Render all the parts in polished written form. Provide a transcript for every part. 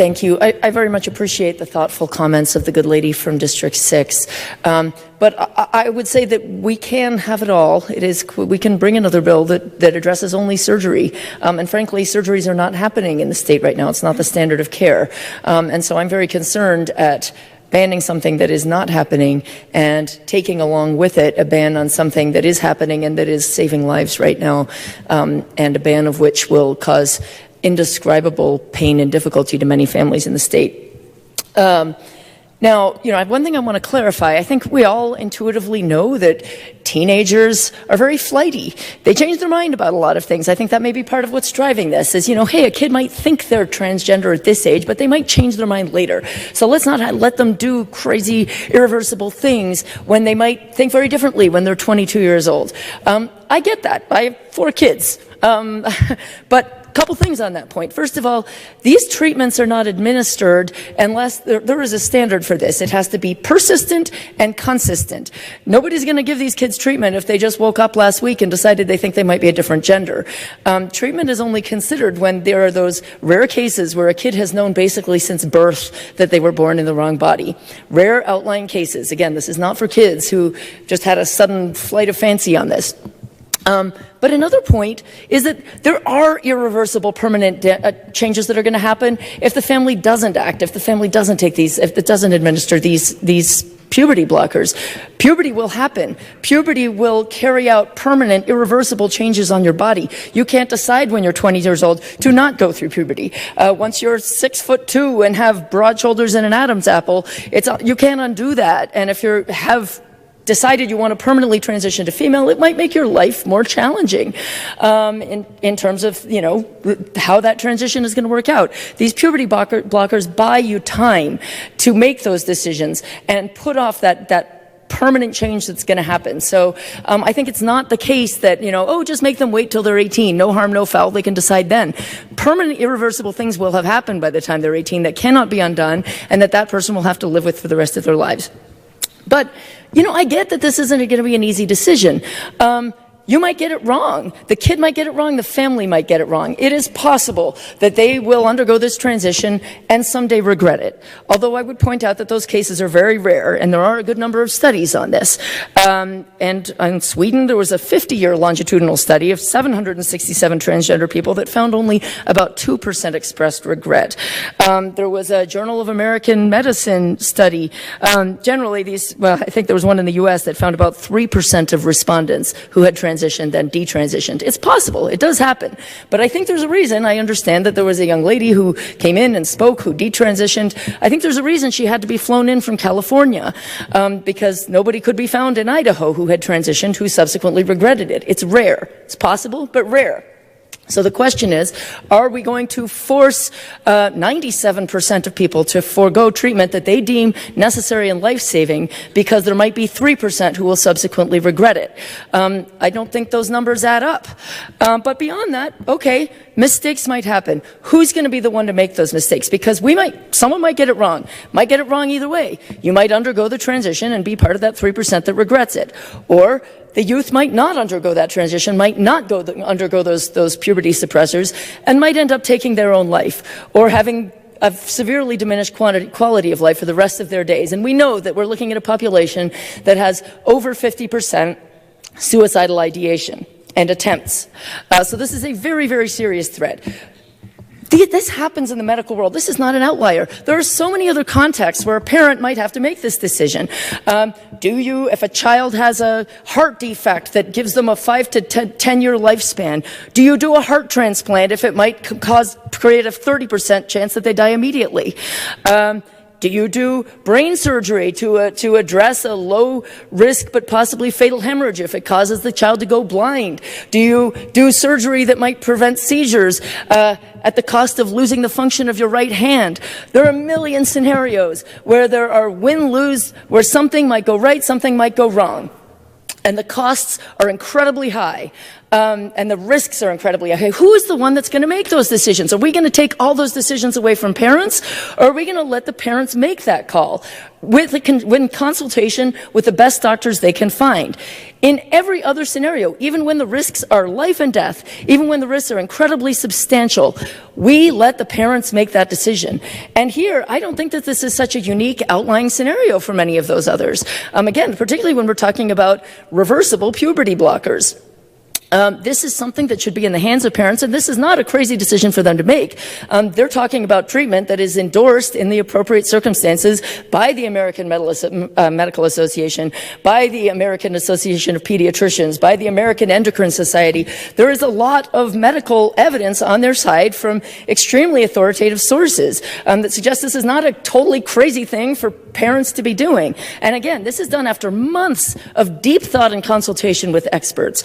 Thank you. I very much appreciate the thoughtful comments of the good lady from District 6. But I would say that we can have it all. We can bring another bill that addresses only surgery. And frankly, surgeries are not happening in the state right now. It's not the standard of care. And so I'm very concerned at banning something that is not happening and taking along with it a ban on something that is happening and that is saving lives right now, and a ban of which will cause indescribable pain and difficulty to many families in the state. Now, one thing I want to clarify. I think we all intuitively know that teenagers are very flighty. They change their mind about a lot of things. I think that may be part of what's driving this is, hey, a kid might think they're transgender at this age, but they might change their mind later. So let's not let them do crazy, irreversible things when they might think very differently when they're 22 years old. I get that. I have 4 kids. But couple things on that point. First of all, these treatments are not administered unless there is a standard for this. It has to be persistent and consistent. Nobody's going to give these kids treatment if they just woke up last week and decided they think they might be a different gender. Treatment is only considered when there are those rare cases where a kid has known basically since birth that they were born in the wrong body. Rare outlying cases. Again, this is not for kids who just had a sudden flight of fancy on this. But another point is that there are irreversible permanent changes that are going to happen if the family doesn't act, if the family doesn't take these, if it doesn't administer these puberty blockers. Puberty will happen. Puberty will carry out permanent, irreversible changes on your body. You can't decide when you're 20 years old to not go through puberty. Once you're 6'2" and have broad shoulders and an Adam's apple, you can't undo that. And if you have decided you want to permanently transition to female, it might make your life more challenging in terms of, how that transition is going to work out. These puberty blockers buy you time to make those decisions and put off that permanent change that's going to happen. So I think it's not the case that, just make them wait till they're 18. No harm, no foul. They can decide then. Permanent, irreversible things will have happened by the time they're 18 that cannot be undone and that person will have to live with for the rest of their lives. But, I get that this isn't going to be an easy decision. You might get it wrong. The kid might get it wrong. The family might get it wrong. It is possible that they will undergo this transition and someday regret it. Although I would point out that those cases are very rare, and there are a good number of studies on this. And in Sweden, there was a 50-year longitudinal study of 767 transgender people that found only about 2% expressed regret. There was a Journal of American Medicine study. Generally, I think there was one in the U.S. that found about 3% of respondents who had transitioned then detransitioned. It's possible. It does happen. But I think there's a reason. I understand that there was a young lady who came in and spoke who detransitioned. I think there's a reason she had to be flown in from California because nobody could be found in Idaho who had transitioned who subsequently regretted it. It's rare. It's possible, but rare. So the question is, are we going to force 97% of people to forego treatment that they deem necessary and life-saving because there might be 3% who will subsequently regret it? I don't think those numbers add up. But beyond that, okay, mistakes might happen. Who's going to be the one to make those mistakes? Because someone might get it wrong. Might get it wrong either way. You might undergo the transition and be part of that 3% that regrets it. Or the youth might not undergo that transition, might not undergo those puberty suppressors, and might end up taking their own life or having a severely diminished quality of life for the rest of their days. And we know that we're looking at a population that has over 50% suicidal ideation and attempts. So this is a very, very serious threat. This happens in the medical world. This is not an outlier. There are so many other contexts where a parent might have to make this decision. If a child has a heart defect that gives them a 5 to 10-year lifespan, do you do a heart transplant if it might create a 30% chance that they die immediately? Do you do brain surgery to address a low risk but possibly fatal hemorrhage if it causes the child to go blind? Do you do surgery that might prevent seizures at the cost of losing the function of your right hand? There are a million scenarios where there are win-lose, where something might go right, something might go wrong. And the costs are incredibly high. and the risks are incredibly high. Who is the one that's going to make those decisions? Are we going to take all those decisions away from parents, or are we going to let the parents make that call in consultation with the best doctors they can find? In every other scenario, even when the risks are life and death, even when the risks are incredibly substantial, we let the parents make that decision. And here, I don't think that this is such a unique outlying scenario for many of those others. Again, particularly when we're talking about reversible puberty blockers. This is something that should be in the hands of parents, and this is not a crazy decision for them to make. They're talking about treatment that is endorsed in the appropriate circumstances by the American Medical Association, by the American Association of Pediatricians, by the American Endocrine Society. There is a lot of medical evidence on their side from extremely authoritative sources that suggest this is not a totally crazy thing for parents to be doing. And again, this is done after months of deep thought and consultation with experts.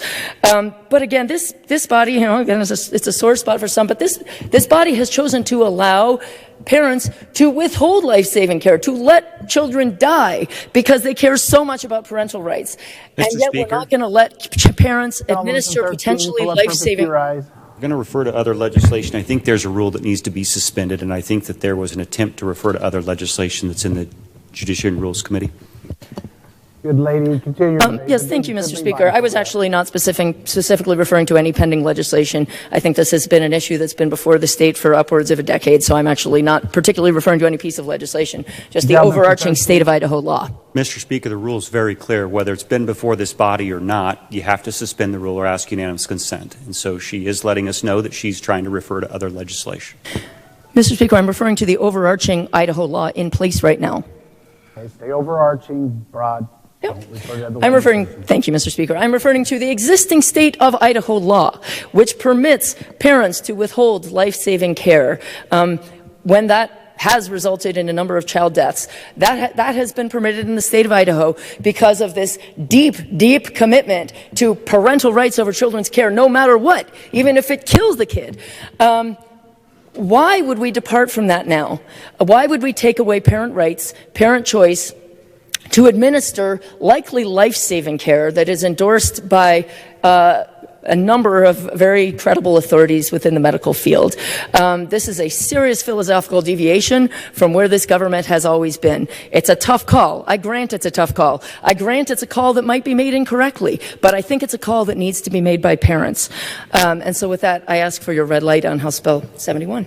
But again, this body, again, it's a sore spot for some, but this body has chosen to allow parents to withhold life-saving care, to let children die because they care so much about parental rights. And yet we're not going to let parents administer potentially life-saving. I'm going to refer to other legislation. I think there's a rule that needs to be suspended, and I think that there was an attempt to refer to other legislation that's in the Judiciary and Rules Committee. Good lady, continue. Yes, thank you, Mr. Speaker. I was actually not specifically referring to any pending legislation. I think this has been an issue that's been before the state for upwards of a decade, so I'm actually not particularly referring to any piece of legislation, just the overarching state of Idaho law. Mr. Speaker, the rule is very clear. Whether it's been before this body or not, you have to suspend the rule or ask unanimous consent. And so she is letting us know that she's trying to refer to other legislation. Mr. Speaker, I'm referring to the overarching Idaho law in place right now. It's the overarching broad. Yep. Thank you, Mr. Speaker. I'm referring to the existing state of Idaho law, which permits parents to withhold life-saving care when that has resulted in a number of child deaths. That has been permitted in the state of Idaho because of this deep commitment to parental rights over children's care, no matter what, even if it kills the kid. Why would we depart from that now? Why would we take away parent rights, parent choice, to administer likely life-saving care that is endorsed by a number of very credible authorities within the medical field? This is a serious philosophical deviation from where this government has always been. It's a tough call. I grant it's a tough call. I grant it's a call that might be made incorrectly, but I think it's a call that needs to be made by parents. And so with that, I ask for your red light on House Bill 71.